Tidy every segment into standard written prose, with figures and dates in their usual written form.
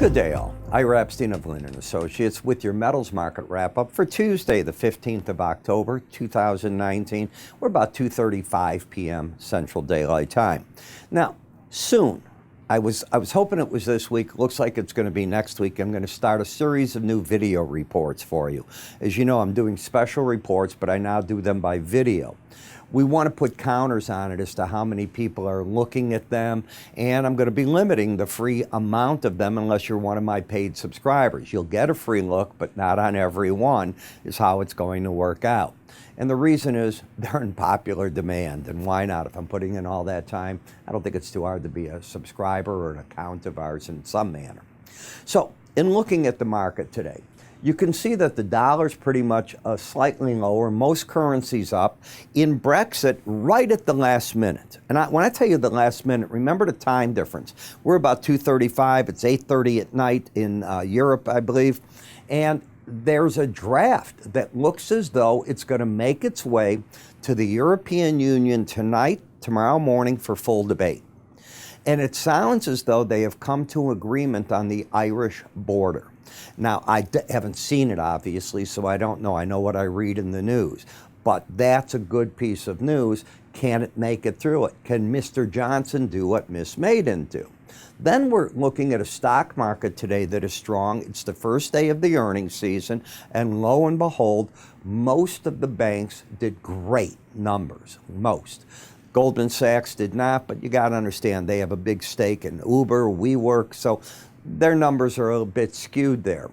Good day all. Ira Epstein of Linn & Associates with your metals market wrap-up for Tuesday, the 15th of October, 2019. We're about 2:35 p.m. Central Daylight Time. Now, soon, I was hoping it was this week. Looks like it's going to be next week. I'm going to start a series of new video reports for you. As you know, I'm doing special reports, but I now do them by video. We want to put counters on it as to how many people are looking at them, and I'm going to be limiting the free amount of them unless you're one of my paid subscribers. You'll get a free look, but not on every one, is how it's going to work out. And the reason is they're in popular demand, and why not? If I'm putting in all that time, I don't think it's too hard to be a subscriber or an account of ours in some manner. So, in looking at the market today, you can see that the dollar's pretty much slightly lower, most currencies up. In Brexit, right at the last minute. And when I tell you the last minute, remember the time difference. We're about 2:35, it's 8:30 at night in Europe, I believe. And there's a draft that looks as though it's going to make its way to the European Union tonight, tomorrow morning for full debate. And it sounds as though they have come to agreement on the Irish border. Now, I haven't seen it, obviously, so I don't know. I know what I read in the news. But that's a good piece of news. Can it make it through it? Can Mr. Johnson do what Miss May didn't do? Then we're looking at a stock market today that is strong. It's the first day of the earnings season, and lo and behold, most of the banks did great numbers, most. Goldman Sachs did not, but you got to understand they have a big stake in Uber, WeWork, so their numbers are a bit skewed there.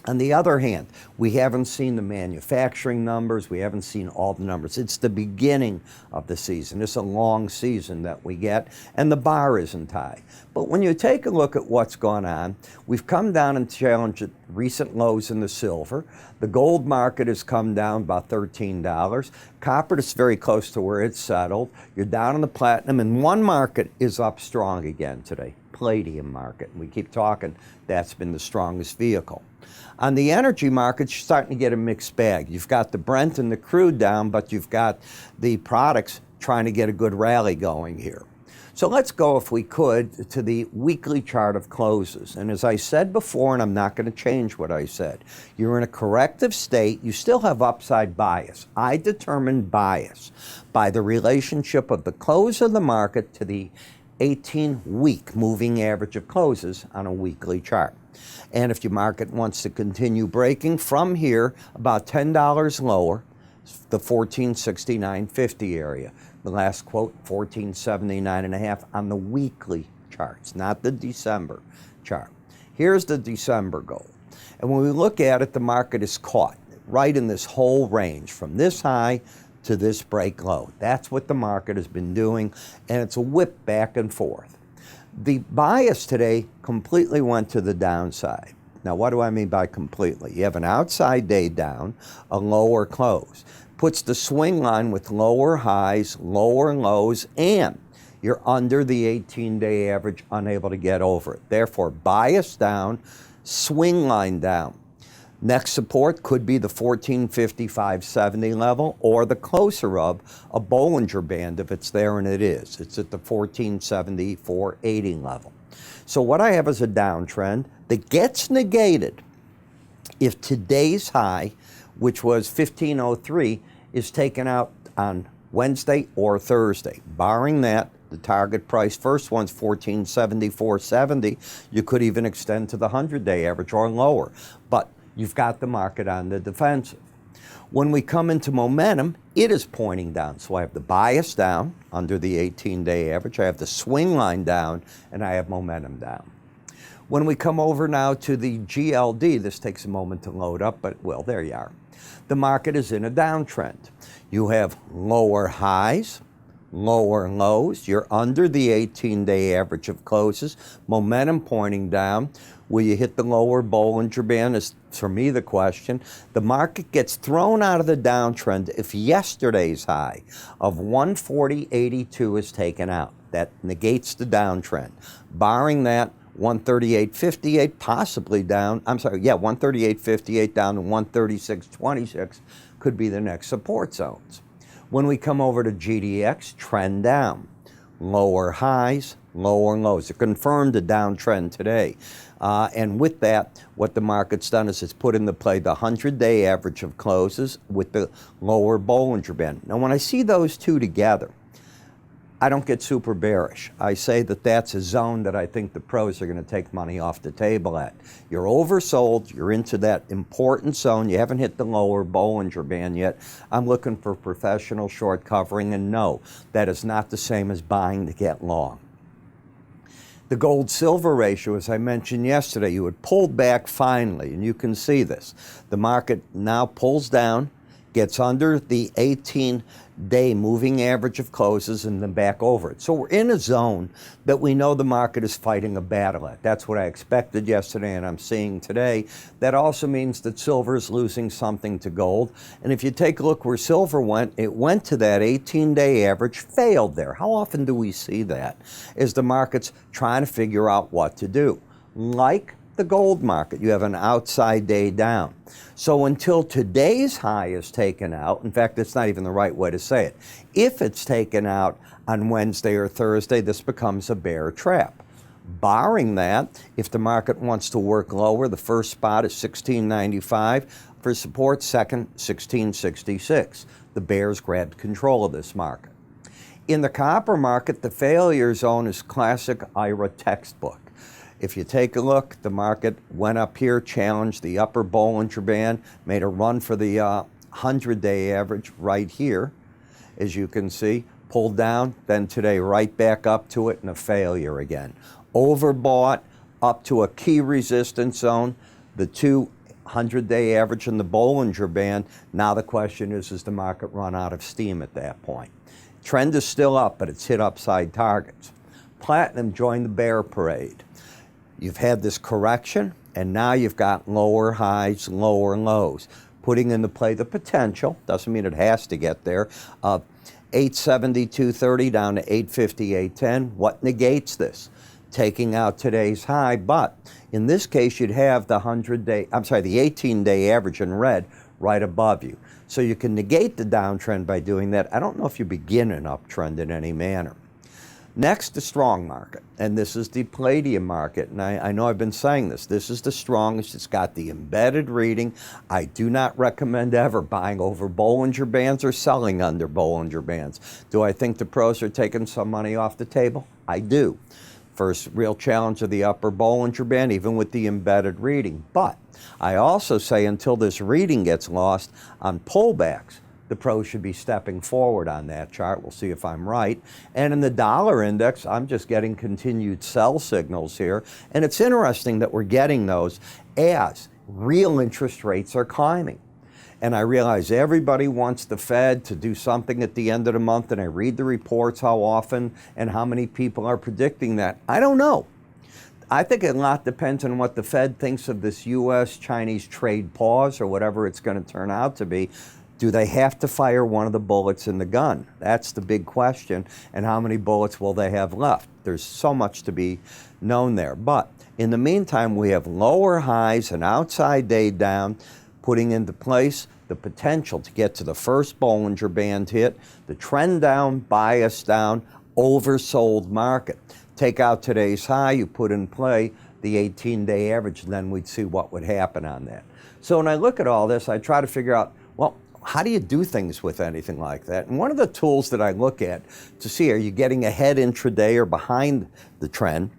On the other hand, we haven't seen the manufacturing numbers. We haven't seen all the numbers. It's the beginning of the season. It's a long season that we get, and the bar isn't high. But when you take a look at what's gone on, we've come down and challenged recent lows in the silver. The gold market has come down about $13. Copper is very close to where it's settled. You're down in the platinum, and one market is up strong again today, palladium market. We keep talking, that's been the strongest vehicle. On the energy markets, you're starting to get a mixed bag. You've got the Brent and the crude down, but you've got the products trying to get a good rally going here. So let's go, if we could, to the weekly chart of closes. And as I said before, and I'm not going to change what I said, you're in a corrective state. You still have upside bias. I determine bias by the relationship of the close of the market to the 18-week moving average of closes on a weekly chart. And if your market wants to continue breaking from here, about $10 lower, the 1469.50 area. The last quote, 1479.5 on the weekly charts, not the December chart. Here's the December goal. And when we look at it, the market is caught right in this whole range from this high to this break low. That's what the market has been doing, and it's a whip back and forth. The bias today completely went to the downside. Now, what do I mean by completely? You have an outside day down, a lower close. Puts the swing line with lower highs, lower lows, and you're under the 18-day average, unable to get over it. Therefore, bias down, swing line down. Next support could be the 1455.70 level or the closer of a Bollinger Band if it's there, and it is. It's at the 1474.80 level. So what I have is a downtrend that gets negated if today's high, which was 1503, is taken out on Wednesday or Thursday. Barring that, the target price, first one's 1474.70. You could even extend to the 100-day average or lower. But you've got the market on the defensive. When we come into momentum, it is pointing down. So I have the bias down under the 18-day average. I have the swing line down, and I have momentum down. When we come over now to the GLD, this takes a moment to load up, but well, there you are. The market is in a downtrend. You have lower highs, lower lows. You're under the 18-day average of closes. Momentum pointing down. Will you hit the lower Bollinger Band is, for me, the question. The market gets thrown out of the downtrend if yesterday's high of 140.82 is taken out. That negates the downtrend. Barring that, 138.58 possibly down. 138.58 down to 136.26 could be the next support zones. When we come over to GDX, trend down. Lower highs, lower lows. It confirmed a downtrend today. And with that, what the market's done is it's put into play the 100-day average of closes with the lower Bollinger Band. Now, when I see those two together, I don't get super bearish. I say that that's a zone that I think the pros are going to take money off the table at. You're oversold. You're into that important zone. You haven't hit the lower Bollinger Band yet. I'm looking for professional short covering, and no, that is not the same as buying to get long. The gold-silver ratio, as I mentioned yesterday, you had pulled back finally, and you can see this. The market now pulls down, gets under the 18-day moving average of closes, and then back over it. So we're in a zone that we know the market is fighting a battle at. That's what I expected yesterday, and I'm seeing today. That also means that silver is losing something to gold. And if you take a look where silver went, it went to that 18-day average, failed there. How often do we see that? Is the market's trying to figure out what to do. Like the gold market, you have an outside day down. So until today's high is taken out, in fact, it's not even the right way to say it. If it's taken out on Wednesday or Thursday, this becomes a bear trap. Barring that, if the market wants to work lower, the first spot is 1695. For support, second, 1666. The bears grabbed control of this market. In the copper market, the failure zone is classic Ira textbook. If you take a look, the market went up here, challenged the upper Bollinger Band, made a run for the 100-day average right here, as you can see, pulled down, then today right back up to it and a failure again. Overbought up to a key resistance zone, the 200-day average and the Bollinger Band. Now the question is the market run out of steam at that point? Trend is still up, but it's hit upside targets. Platinum joined the bear parade. You've had this correction, and now you've got lower highs, lower lows, putting into play the potential, doesn't mean it has to get there, of 872.30 down to 858.10. What negates this? Taking out today's high, but in this case, you'd have the 18-day average in red right above you. So you can negate the downtrend by doing that. I don't know if you begin an uptrend in any manner. Next, the strong market, and this is the palladium market, and I know I've been saying this. This is the strongest. It's got the embedded reading. I do not recommend ever buying over Bollinger Bands or selling under Bollinger Bands. Do I think the pros are taking some money off the table? I do. First real challenge of the upper Bollinger Band, even with the embedded reading. But I also say until this reading gets lost on pullbacks, the pros should be stepping forward on that chart. We'll see if I'm right. And in the dollar index, I'm just getting continued sell signals here. And it's interesting that we're getting those as real interest rates are climbing. And I realize everybody wants the Fed to do something at the end of the month, and I read the reports how often and how many people are predicting that. I don't know. I think a lot depends on what the Fed thinks of this U.S.-Chinese trade pause or whatever it's going to turn out to be. Do they have to fire one of the bullets in the gun? That's the big question. And how many bullets will they have left? There's so much to be known there. But in the meantime, we have lower highs, an outside day down, putting into place the potential to get to the first Bollinger Band hit, the trend down, bias down, oversold market. Take out today's high, you put in play the 18-day average, and then we'd see what would happen on that. So when I look at all this, I try to figure out, well, how do you do things with anything like that? And one of the tools that I look at to see, are you getting ahead intraday or behind the trend?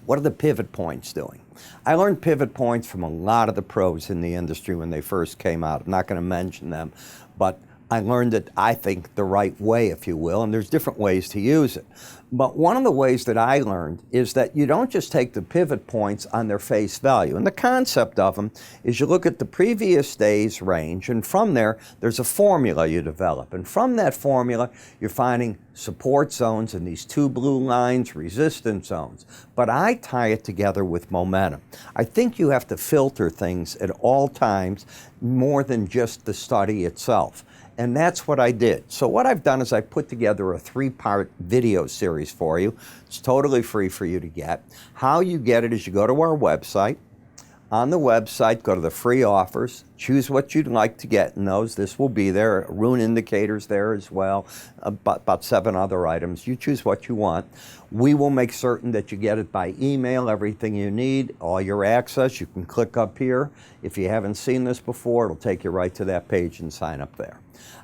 What are the pivot points doing? I learned pivot points from a lot of the pros in the industry when they first came out. I'm not going to mention them, but I learned it, I think, the right way, if you will, and there's different ways to use it. But one of the ways that I learned is that you don't just take the pivot points on their face value. And the concept of them is you look at the previous day's range, and from there, there's a formula you develop. And from that formula, you're finding support zones in these two blue lines, resistance zones. But I tie it together with momentum. I think you have to filter things at all times more than just the study itself. And that's what I did. So what I've done is I put together a 3-part video series for you. It's totally free for you to get. How you get it is you go to our website, On the website, go to the free offers, choose what you'd like to get in those. This will be there. Rune indicators there as well, about 7 other items. You choose what you want. We will make certain that you get it by email, everything you need, all your access. You can click up here. If you haven't seen this before, it'll take you right to that page and sign up there.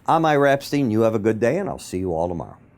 I'm Ira Epstein. You have a good day, and I'll see you all tomorrow.